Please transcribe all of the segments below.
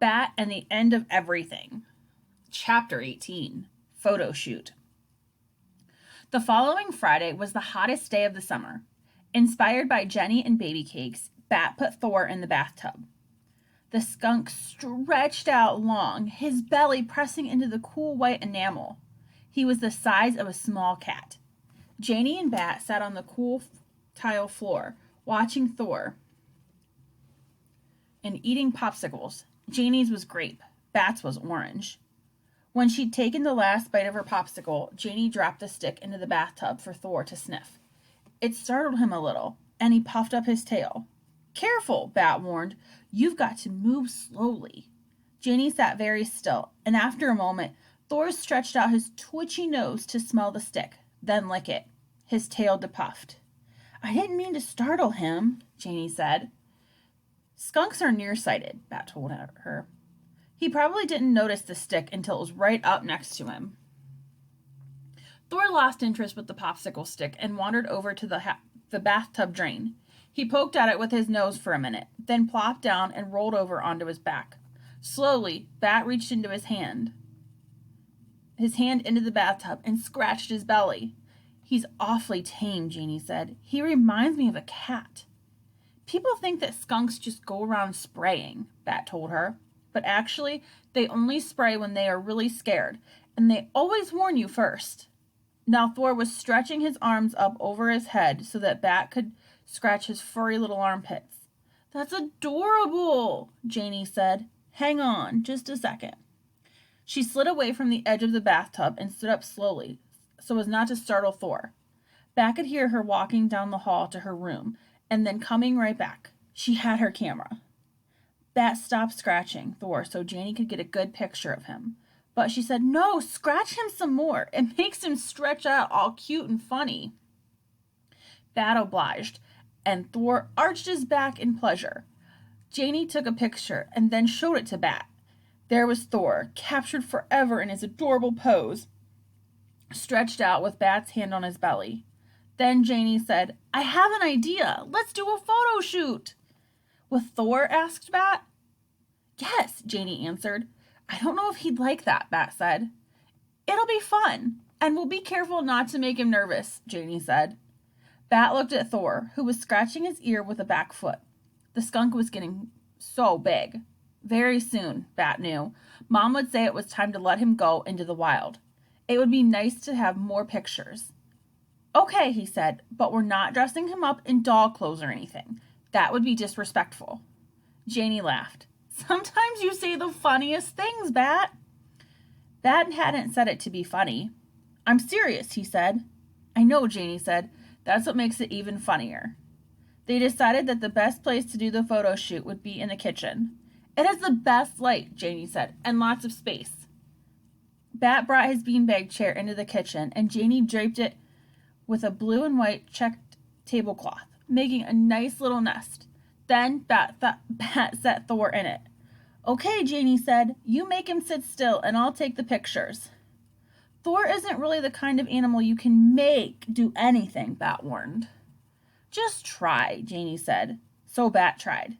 Bat and the End of Everything. Chapter 18. Photo Shoot. The following Friday was the hottest day of the summer. Inspired by Jenny and baby cakes, Bat put Thor in the bathtub. The skunk stretched out long, his belly pressing into the cool white enamel. He was the size of a small cat. Janie and Bat sat on the cool tile floor, watching Thor and eating popsicles. Janie's was grape, Bat's was orange. When she'd taken the last bite of her popsicle, Janie dropped the stick into the bathtub for Thor to sniff. It startled him a little, and he puffed up his tail. "Careful," Bat warned. "You've got to move slowly." Janie sat very still, and after a moment, Thor stretched out his twitchy nose to smell the stick, then lick it. His tail depuffed. "I didn't mean to startle him," Janie said. "Skunks are nearsighted," Bat told her. He probably didn't notice the stick until it was right up next to him. Thor lost interest with the popsicle stick and wandered over to the bathtub drain. He poked at it with his nose for a minute, then plopped down and rolled over onto his back. Slowly, Bat reached into his hand into the bathtub and scratched his belly. "He's awfully tame," Janie said. "He reminds me of a cat." "People think that skunks just go around spraying," Bat told her. "But actually, they only spray when they are really scared, and they always warn you first." Now Thor was stretching his arms up over his head so that Bat could scratch his furry little armpits. "That's adorable," Janie said. "Hang on just a second." She slid away from the edge of the bathtub and stood up slowly, so as not to startle Thor. Bat could hear her walking down the hall to her room, and then coming right back. She had her camera. Bat stopped scratching Thor so Janie could get a good picture of him. But she said, "No, scratch him some more. It makes him stretch out all cute and funny." Bat obliged, and Thor arched his back in pleasure. Janie took a picture and then showed it to Bat. There was Thor, captured forever in his adorable pose, stretched out with Bat's hand on his belly. Then Janie said, "I have an idea. Let's do a photo shoot." "With Thor?" asked Bat. "Yes," Janie answered. "I don't know if he'd like that," Bat said. "It'll be fun, and we'll be careful not to make him nervous," Janie said. Bat looked at Thor, who was scratching his ear with a back foot. The skunk was getting so big. Very soon, Bat knew, Mom would say it was time to let him go into the wild. It would be nice to have more pictures. "Okay," he said, "but we're not dressing him up in doll clothes or anything. That would be disrespectful." Janie laughed. "Sometimes you say the funniest things, Bat." Bat hadn't said it to be funny. "I'm serious," he said. "I know," Janie said. "That's what makes it even funnier." They decided that the best place to do the photo shoot would be in the kitchen. "It has the best light," Janie said, "and lots of space." Bat brought his beanbag chair into the kitchen, and Janie draped it with a blue and white checked tablecloth, making a nice little nest. Then Bat set Thor in it. "Okay," Janie said, "you make him sit still and I'll take the pictures." "Thor isn't really the kind of animal you can make do anything," Bat warned. "Just try," Janie said. So Bat tried.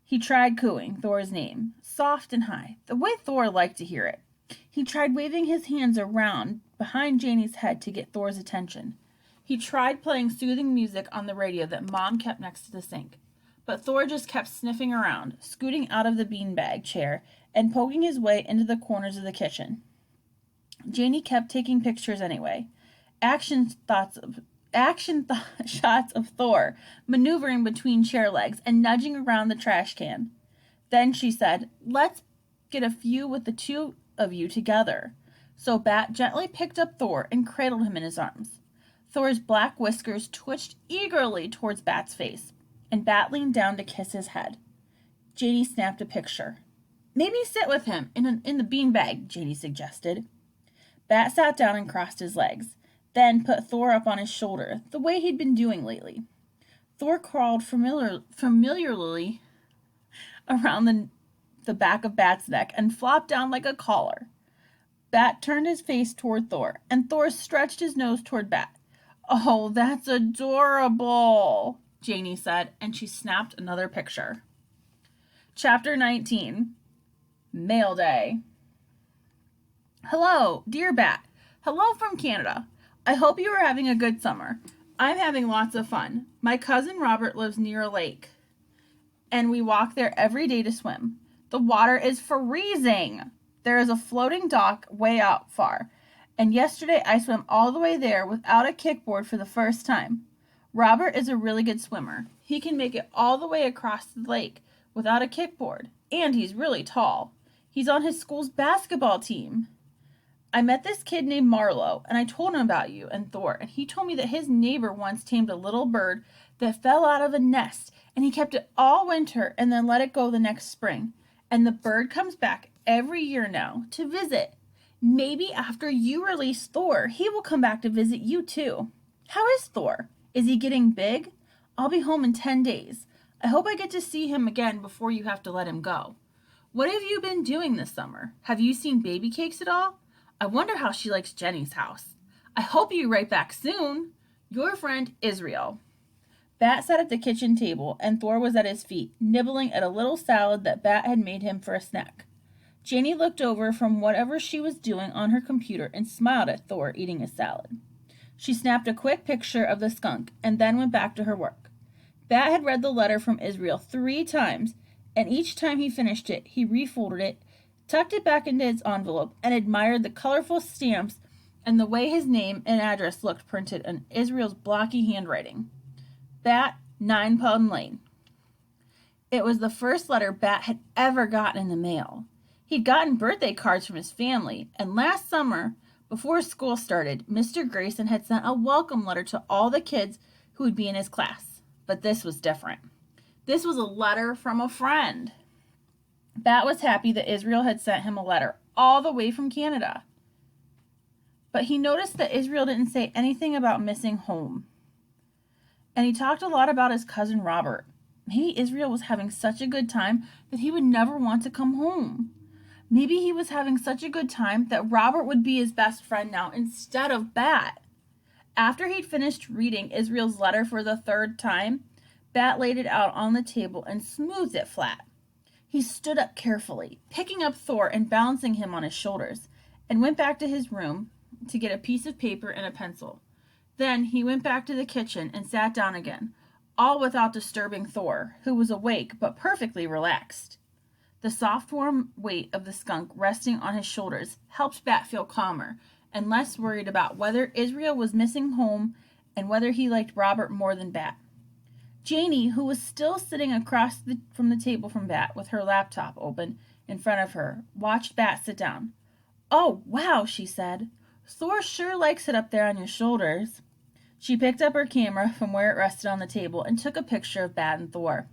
He tried cooing Thor's name, soft and high, the way Thor liked to hear it. He tried waving his hands around behind Janie's head to get Thor's attention. He tried playing soothing music on the radio that Mom kept next to the sink. But Thor just kept sniffing around, scooting out of the beanbag chair, and poking his way into the corners of the kitchen. Janie kept taking pictures anyway. Shots of Thor maneuvering between chair legs and nudging around the trash can. Then she said, "Let's get a few with the two of you together." So Bat gently picked up Thor and cradled him in his arms. Thor's black whiskers twitched eagerly towards Bat's face, and Bat leaned down to kiss his head. Janie snapped a picture. "Maybe sit with him in the beanbag," Janie suggested. Bat sat down and crossed his legs, then put Thor up on his shoulder, the way he'd been doing lately. Thor crawled familiarly around the back of Bat's neck and flopped down like a collar. Bat turned his face toward Thor, and Thor stretched his nose toward Bat. "Oh, that's adorable," Janie said, and she snapped another picture. Chapter 19. Mail Day. Hello, dear Bat. Hello from Canada. I hope you are having a good summer. I'm having lots of fun. My cousin Robert lives near a lake, and we walk there every day to swim. The water is freezing. There is a floating dock way out far, and yesterday I swam all the way there without a kickboard for the first time. Robert is a really good swimmer. He can make it all the way across the lake without a kickboard, and he's really tall. He's on his school's basketball team. I met this kid named Marlowe, and I told him about you and Thor, and he told me that his neighbor once tamed a little bird that fell out of a nest, and he kept it all winter and then let it go the next spring. And the bird comes back every year now to visit. Maybe after you release Thor, he will come back to visit you too. How is Thor? Is he getting big? I'll be home in 10 days. I hope I get to see him again before you have to let him go. What have you been doing this summer? Have you seen Baby Cakes at all? I wonder how she likes Jenny's house. I hope you write back soon. Your friend, Israel. Bat sat at the kitchen table, and Thor was at his feet, nibbling at a little salad that Bat had made him for a snack. Janie looked over from whatever she was doing on her computer and smiled at Thor eating his salad. She snapped a quick picture of the skunk and then went back to her work. Bat had read the letter from Israel 3 times, and each time he finished it, he refolded it, tucked it back into its envelope, and admired the colorful stamps and the way his name and address looked printed in Israel's blocky handwriting. Bat, 9 Pound Lane. It was the first letter Bat had ever gotten in the mail. He'd gotten birthday cards from his family, and last summer, before school started, Mr. Grayson had sent a welcome letter to all the kids who would be in his class. But this was different. This was a letter from a friend. Bat was happy that Israel had sent him a letter all the way from Canada. But he noticed that Israel didn't say anything about missing home. And he talked a lot about his cousin Robert. Maybe Israel was having such a good time that he would never want to come home. Maybe he was having such a good time that Robert would be his best friend now instead of Bat. After he'd finished reading Israel's letter for the 3rd time, Bat laid it out on the table and smoothed it flat. He stood up carefully, picking up Thor and balancing him on his shoulders, and went back to his room to get a piece of paper and a pencil. Then he went back to the kitchen and sat down again, all without disturbing Thor, who was awake but perfectly relaxed. The soft, warm weight of the skunk resting on his shoulders helped Bat feel calmer and less worried about whether Israel was missing home and whether he liked Robert more than Bat. Janie, who was still sitting across from the table from Bat with her laptop open in front of her, watched Bat sit down. "Oh, wow," she said. "Thor sure likes it up there on your shoulders." She picked up her camera from where it rested on the table and took a picture of Bat and Thor.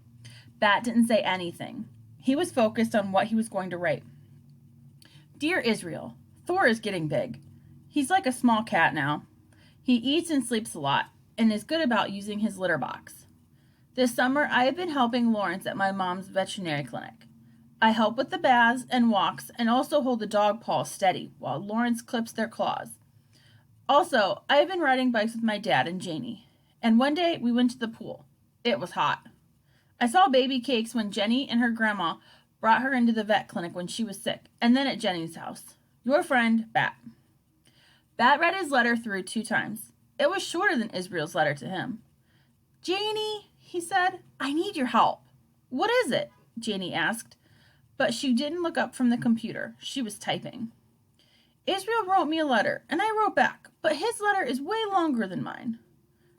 Bat didn't say anything. He was focused on what he was going to write. "Dear Israel, Thor is getting big. He's like a small cat now. He eats and sleeps a lot and is good about using his litter box. This summer, I have been helping Lawrence at my mom's veterinary clinic. I help with the baths and walks and also hold the dog paws steady while Lawrence clips their claws. Also, I have been riding bikes with my dad and Janie. And one day, we went to the pool. It was hot. I saw Baby Cakes when Jenny and her grandma brought her into the vet clinic when she was sick, and then at Jenny's house. Your friend, Bat." Bat read his letter through 2 times. It was shorter than Israel's letter to him. "Janie," he said, "I need your help." "What is it?" Janie asked, but she didn't look up from the computer. She was typing. "Israel wrote me a letter, and I wrote back, but his letter is way longer than mine."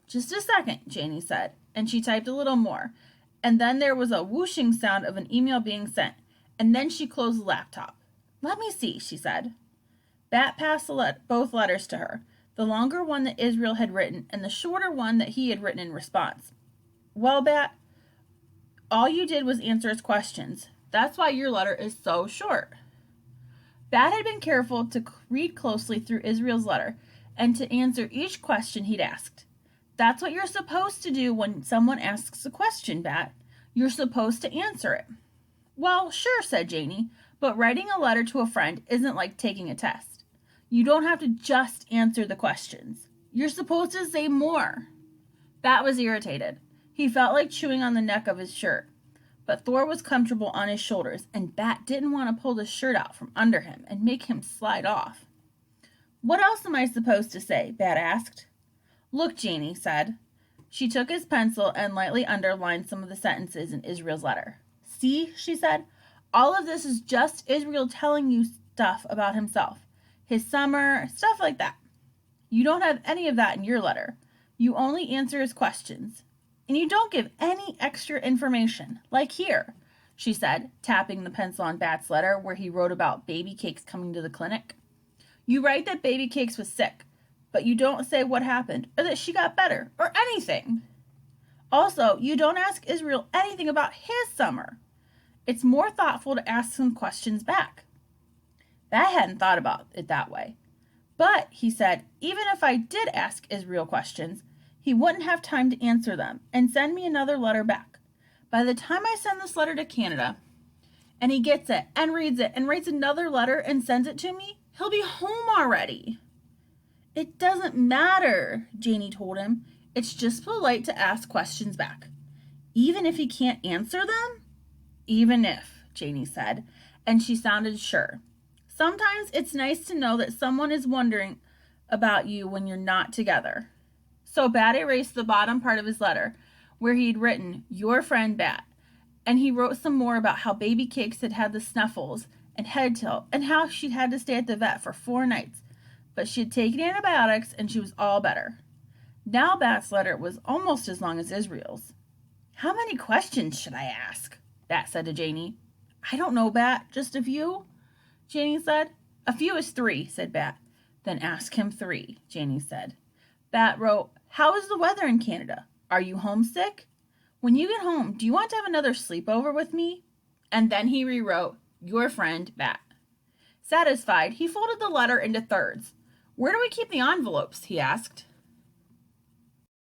"Just a second," Janie said, and she typed a little more, and then there was a whooshing sound of an email being sent, and then she closed the laptop. "Let me see," she said. Bat passed both letters to her, the longer one that Israel had written and the shorter one that he had written in response. "Well, Bat, all you did was answer his questions. That's why your letter is so short." Bat had been careful to read closely through Israel's letter and to answer each question he'd asked. "That's what you're supposed to do when someone asks a question, Bat. You're supposed to answer it." "Well, sure," said Janie, "but writing a letter to a friend isn't like taking a test. You don't have to just answer the questions. You're supposed to say more." Bat was irritated. He felt like chewing on the neck of his shirt. But Thor was comfortable on his shoulders, and Bat didn't want to pull the shirt out from under him and make him slide off. What else am I supposed to say? Bat asked. Look, Janie said. She took his pencil and lightly underlined some of the sentences in Israel's letter. See, she said, all of this is just Israel telling you stuff about himself. His summer, stuff like that. You don't have any of that in your letter. You only answer his questions. And you don't give any extra information, like here, she said, tapping the pencil on Bat's letter where he wrote about Baby Cakes coming to the clinic. You write that Baby Cakes was sick, but you don't say what happened or that she got better or anything. Also, you don't ask Israel anything about his summer. It's more thoughtful to ask some questions back. Bat hadn't thought about it that way. But, he said, even if I did ask Israel questions, he wouldn't have time to answer them and send me another letter back. By the time I send this letter to Canada, and he gets it and reads it and writes another letter and sends it to me, he'll be home already. It doesn't matter, Janie told him. It's just polite to ask questions back. Even if he can't answer them? Even if, Janie said, and she sounded sure. Sometimes it's nice to know that someone is wondering about you when you're not together. So Bat erased the bottom part of his letter, where he'd written, your friend Bat, and he wrote some more about how Baby Cakes had had the snuffles and head tilt, and how she'd had to stay at the vet for 4 nights, but she had taken antibiotics and she was all better. Now Bat's letter was almost as long as Israel's. How many questions should I ask? Bat said to Janie. I don't know, Bat, just a few, Janie said. A few is 3, said Bat. Then ask him 3, Janie said. Bat wrote, how is the weather in Canada? Are you homesick? When you get home, do you want to have another sleepover with me? And then he rewrote, your friend, Bat. Satisfied, he folded the letter into thirds. Where do we keep the envelopes? He asked.